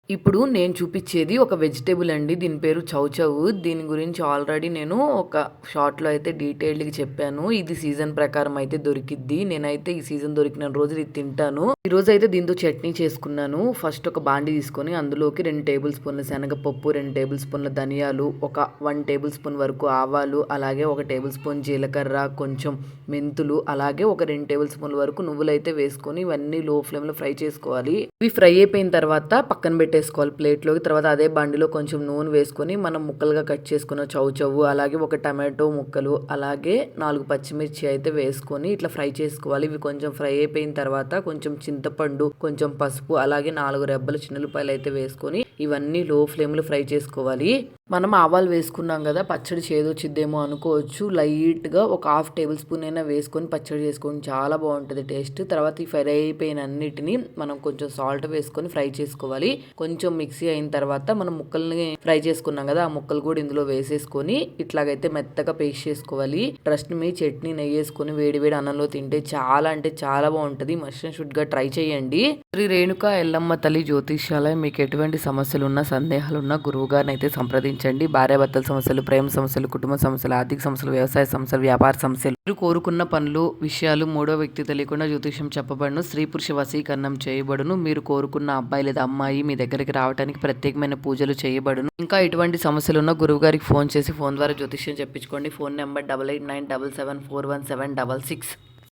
ఇప్పుడు నేను చూపిచ్చేది ఒక వెజిటబుల్ అండి. దీని పేరు చౌచౌ. దీని గురించి ఆల్రెడీ నేను ఒక షార్ట్‌లో అయితే డీటెయిల్డ్‌గా చెప్పాను. ఇది సీజన్ ప్రకారం అయితే దొరికిద్ది. నేనైతే ఈ సీజన్ దొరికిన రోజులు ఇది తింటాను. ఈరోజైతే దీంతో చట్నీ చేసుకున్నాను. ఫస్ట్ ఒక బాండీ తీసుకొని అందులోకి 2 టేబుల్ స్పూన్ల శనగపప్పు, 2 టేబుల్ స్పూన్ల ధనియాలు, ఒక 1 టేబుల్ స్పూన్ వరకు ఆవాలు, అలాగే 1 టేబుల్ స్పూన్ జీలకర్ర, కొంచెం మెంతులు, అలాగే ఒక 2 టేబుల్ స్పూన్ల వరకు నువ్వులైతే వేసుకొని ఇవన్నీ లో ఫ్లేమ్‌లో ఫ్రై చేసుకోవాలి. ఇవి ఫ్రై అయిపోయిన తర్వాత పక్కన పెట్టేసుకోవాలి ప్లేట్‌లోకి. తర్వాత అదే బండిలో కొంచెం నూనె వేసుకొని మనం ముక్కలుగా కట్ చేసుకున్న చౌచౌ, అలాగే ఒక టమాటో ముక్కలు, అలాగే 4 పచ్చిమిర్చి అయితే వేసుకొని ఇట్లా ఫ్రై చేసుకోవాలి. ఇవి కొంచెం ఫ్రై అయిపోయిన తర్వాత కొంచెం చింతపండు, కొంచెం పసుపు, అలాగే 4 రెబ్బలు చిన్నుల్లిపాయలు అయితే వేసుకొని ఇవన్నీ లో ఫ్లేమ్‌లో ఫ్రై చేసుకోవాలి. మనం ఆవాలు వేసుకున్నాం కదా, పచ్చడి చేదొచ్చిద్దేమో అనుకోవచ్చు. లైట్‌గా ఒక హాఫ్ టేబుల్ స్పూన్ అయినా వేసుకొని పచ్చడి చేసుకోండి, చాలా బాగుంటుంది టేస్ట్. తర్వాత ఈ ఫ్రై అయిపోయిన అన్నిటిని మనం కొంచెం సాల్ట్ వేసుకొని ఫ్రై చేసుకోవాలి. కొంచెం మిక్సీ అయిన తర్వాత మనం ముక్కల్ని ఫ్రై చేసుకున్నాం కదా, ఆ ముక్కలు కూడా ఇందులో వేసేసుకొని ఇట్లాగైతే మెత్తగా పేస్ట్ చేసుకోవాలి. ట్రస్ట్ మీ, చట్నీ నెయ్యి వేసుకొని వేడి వేడి అన్నంలో తింటే చాలా అంటే చాలా బాగుంటుంది. మస్ట్ అండ్ షుడ్ గా ట్రై చేయండి. శ్రీ రేణుకా ఎల్లమ్మ తల్లి జ్యోతిష్యాలయం. మీకు ఎటువంటి సమస్యలున్నా, సందేహాలున్నా గురువు గారిని అయితే సంప్రదించండి. భార్యాభర్తల సమస్యలు, ప్రేమ సమస్యలు, కుటుంబ సమస్యలు, ఆర్థిక సమస్యలు, వ్యవసాయ సమస్యలు, వ్యాపార సమస్యలు, మీరు కోరుకున్న పనులు, విషయాలు మూడో వ్యక్తి తెలియకుండా జ్యోతిష్యం చెప్పబడును. స్త్రీ పురుష వశీకరణం చేయబడును. మీరు కోరుకున్న అబ్బాయి లేదా అమ్మాయి మీ దగ్గరికి రావడానికి ప్రత్యేకమైన పూజలు చేయబడును. ఇంకా ఎటువంటి సమస్యలు ఉన్నా గురువు గారికి ఫోన్ చేసి ఫోన్ ద్వారా జ్యోతిష్యం చెప్పించుకోండి. Phone number 8897741766.